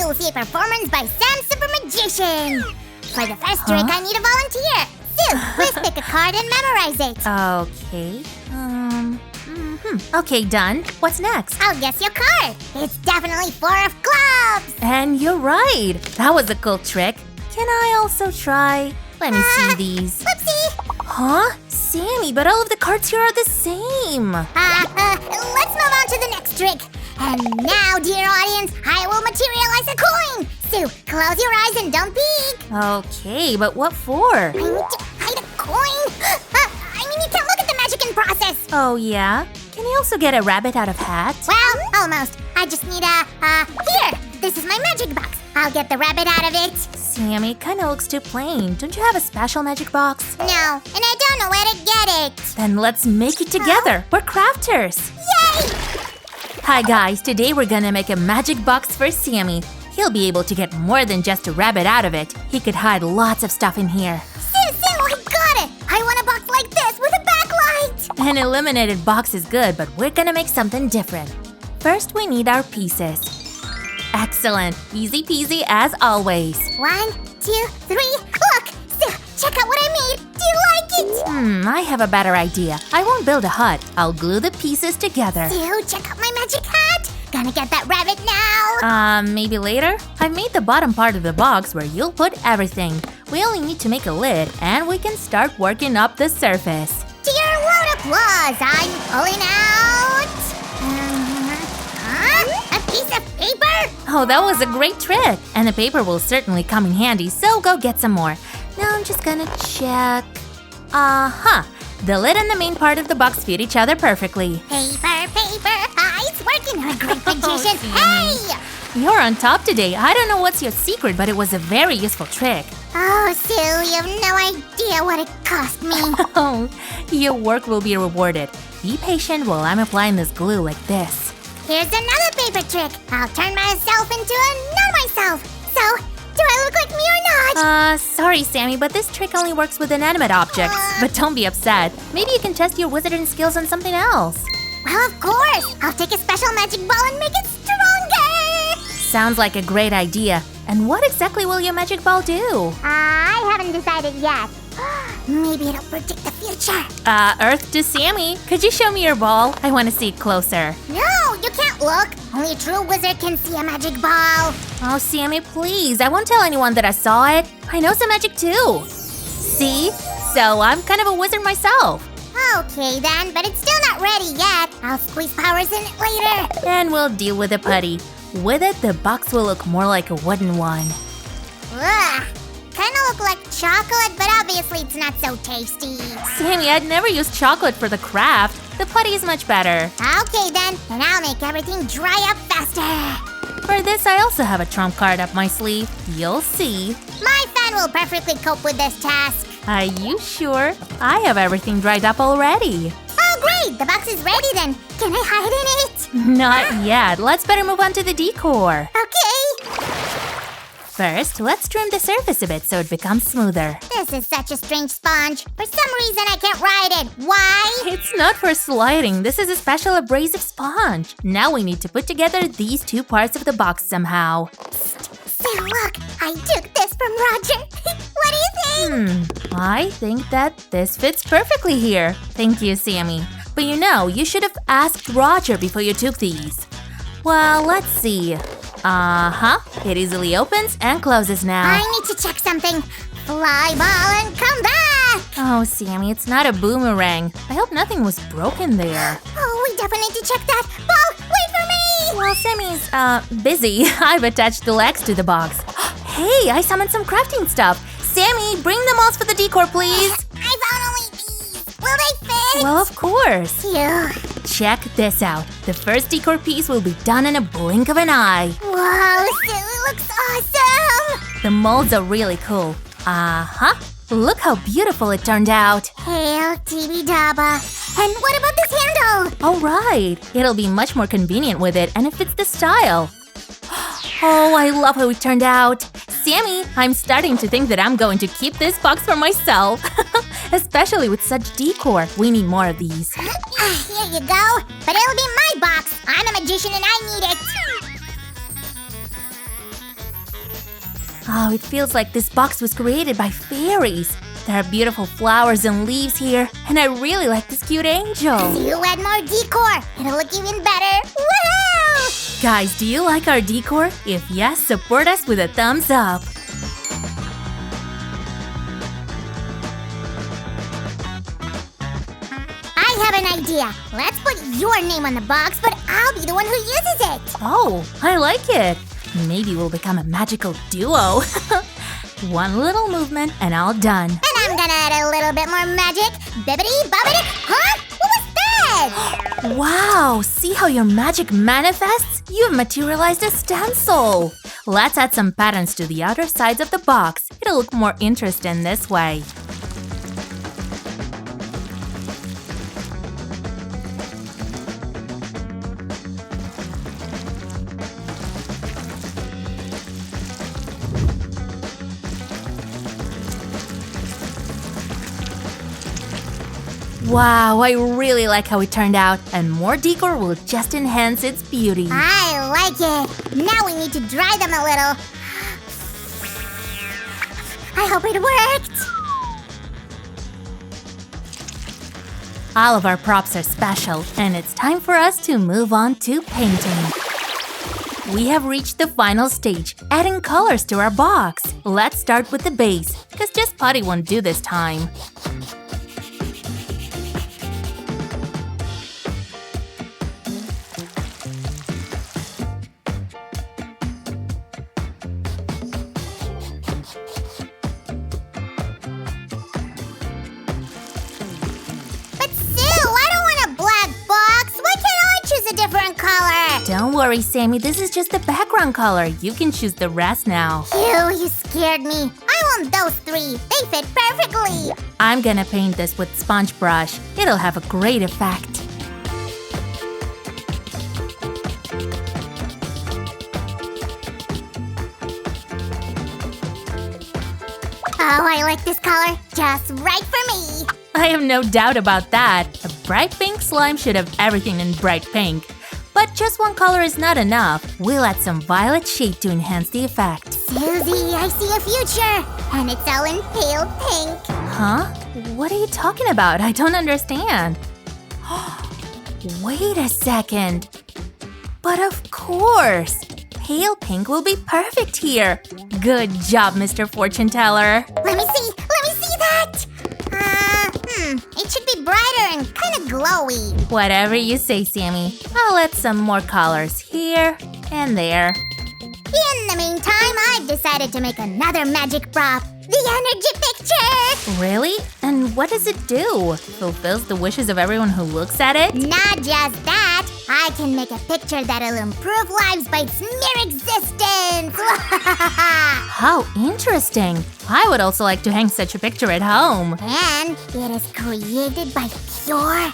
you'll see a performance by Sam Super Magician. For the first trick, I need a volunteer. Sue, please pick a card and memorize it. Okay. Okay, done. What's next? I'll guess your card. It's definitely 4 of clubs. And you're right. That was a cool trick. Can I also try? Let me see these. Whoopsie. Huh? Sammy, but all of the cards here are the same. Let's move on to the next trick. And now, dear audience, I will materialize a coin. Sue, close your eyes and don't peek. Okay, but what for? I need to hide a coin. You can't look at the magic in process. Oh, yeah? Can you also get a rabbit out of hat? Well, almost. I just need here. This is my magic box. I'll get the rabbit out of it. Sammy, it kinda looks too plain. Don't you have a special magic box? No, and I don't know where to get it. Then let's make it together. We're crafters. Yay! Hi guys, today we're gonna make a magic box for Sammy. He'll be able to get more than just a rabbit out of it. He could hide lots of stuff in here. Sue, I got it! I want a box like this with a backlight! An illuminated box is good, but we're gonna make something different. First, we need our pieces. Excellent. Easy peasy as always. 1, 2, 3. Look! Sue, check out what I made! Do you like it? I have a better idea. I won't build a hut. I'll glue the pieces together. Sue, check out my magic hat! Gonna get that rabbit now! Maybe later? I've made the bottom part of the box where you'll put everything. We only need to make a lid, and we can start working up the surface. To your loud applause, I'm pulling out… a piece of paper? Oh, that was a great trick! And the paper will certainly come in handy, so go get some more. Now I'm just gonna check… The lid and the main part of the box fit each other perfectly. Paper! It's working, you're a great magician! Hey! You're on top today. I don't know what's your secret, but it was a very useful trick. Oh, Sue, you have no idea what it cost me. Oh, your work will be rewarded. Be patient while I'm applying this glue like this. Here's another paper trick. I'll turn myself into a not-myself. So, do I look like me or not? Sorry, Sammy, but this trick only works with inanimate objects. But don't be upset. Maybe you can test your wizarding skills on something else. Well, of course. I'll take a special magic ball and make it stronger. Sounds like a great idea. And what exactly will your magic ball do? I haven't decided yet. Maybe it'll predict the future. Earth to Sammy. Could you show me your ball? I want to see it closer. No, you can't look. Only a true wizard can see a magic ball. Oh, Sammy, please. I won't tell anyone that I saw it. I know some magic too. See? So I'm kind of a wizard myself. Okay then, but it's still not ready yet. I'll squeeze powers in it later. And we'll deal with the putty. With it, the box will look more like a wooden one. Ugh. Kinda look like chocolate, but obviously it's not so tasty. Sammy, I'd never use chocolate for the craft. The putty is much better. Okay then, and I'll make everything dry up faster. For this, I also have a trump card up my sleeve. You'll see. My fan will perfectly cope with this task. Are you sure? I have everything dried up already. Oh great, the box is ready then. Can I hide in it? Not yet. Let's better move on to the decor. Okay. First, let's trim the surface a bit so it becomes smoother. This is such a strange sponge. For some reason, I can't ride it. Why? It's not for sliding. This is a special abrasive sponge. Now we need to put together these two parts of the box somehow. See, look, I took this from Roger. What do you think? I think that this fits perfectly here. Thank you, Sammy. But you should have asked Roger before you took these. Well, let's see. It easily opens and closes now. I need to check something. Fly ball and come back! Oh, Sammy, it's not a boomerang. I hope nothing was broken there. Oh, we definitely need to check that. Ball, wait for me! Well, Sammy's, busy. I've attached the legs to the box. Hey, I summoned some crafting stuff. Sammy, bring the molds for the decor, please. I found only these. Will they fit? Well, of course. Phew. Check this out. The first decor piece will be done in a blink of an eye. Whoa, Sue, it looks awesome! The molds are really cool. Look how beautiful it turned out. Hail, Tibby Dabba. And what about this handle? All right. It'll be much more convenient with it, and it fits the style. Oh, I love how it turned out. Sammy, I'm starting to think that I'm going to keep this box for myself. Especially with such decor. We need more of these. Here you go. But it'll be my box. I'm a magician and I need it. Oh, it feels like this box was created by fairies. There are beautiful flowers and leaves here, and I really like this cute angel. You add more decor. It'll look even better. Woohoo! Guys, do you like our decor? If yes, support us with a thumbs up. I have an idea. Let's put your name on the box, but I'll be the one who uses it. Oh, I like it. Maybe we'll become a magical duo. One little movement and all done. And I'm gonna add a little bit more magic. Bibbidi bobbidi. Huh? What was that? Wow, see how your magic manifests? You've materialized a stencil. Let's add some patterns to the outer sides of the box. It'll look more interesting this way. Wow, I really like how it turned out, and more decor will just enhance its beauty. I like it. Now we need to dry them a little. I hope it worked. All of our props are special, and it's time for us to move on to painting. We have reached the final stage, adding colors to our box. Let's start with the base, because just putty won't do this time. Don't worry, Sammy, this is just the background color. You can choose the rest now. You scared me. I want those three. They fit perfectly. I'm gonna paint this with sponge brush. It'll have a great effect. Oh, I like this color. Just right for me. I have no doubt about that. A bright pink slime should have everything in bright pink. But just one color is not enough. We'll add some violet shade to enhance the effect. Susie, I see a future. And it's all in pale pink. Huh? What are you talking about? I don't understand. Wait a second. But of course. Pale pink will be perfect here. Good job, Mr. Fortune Teller. Let me see that. It should be brighter and kind of glowy. Whatever you say, Sammy. I'll add some more colors here and there. In the meantime, I've decided to make another magic prop. The energy picture! Really? And what does it do? Fulfills the wishes of everyone who looks at it? Not just that. I can make a picture that'll improve lives by its mere existence. How interesting. I would also like to hang such a picture at home. And it is created by pure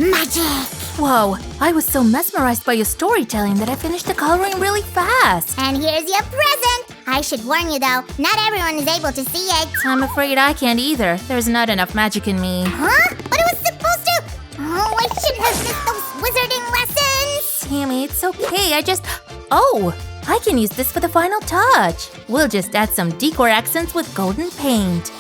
magic. Whoa, I was so mesmerized by your storytelling that I finished the coloring really fast. And here's your present. I should warn you though, not everyone is able to see it. I'm afraid I can't either. There's not enough magic in me. Huh? But it was supposed to… Oh, I shouldn't have missed those wizarding lessons. Sammy, it's okay. Oh, I can use this for the final touch. We'll just add some decor accents with golden paint.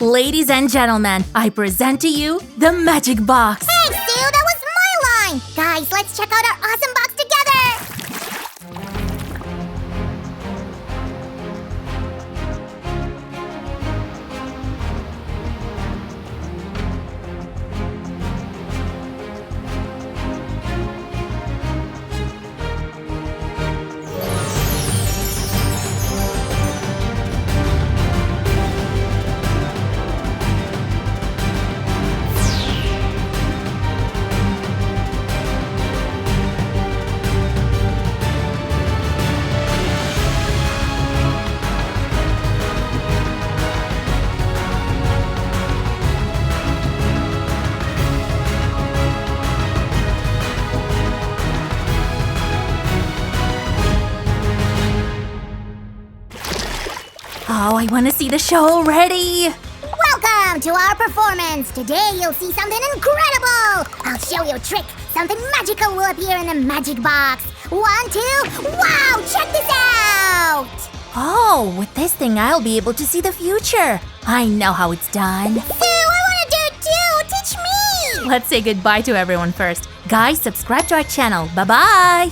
Ladies and gentlemen, I present to you the magic box. Thanks, Sue, that was my line. Guys, let's check out our awesome box together. Oh, I want to see the show already. Welcome to our performance. Today you'll see something incredible. I'll show you a trick. Something magical will appear in the magic box. 1, 2, wow, check this out. Oh, with this thing I'll be able to see the future. I know how it's done. Sue, I want to do it too. Teach me. Let's say goodbye to everyone first. Guys, subscribe to our channel. Bye-bye.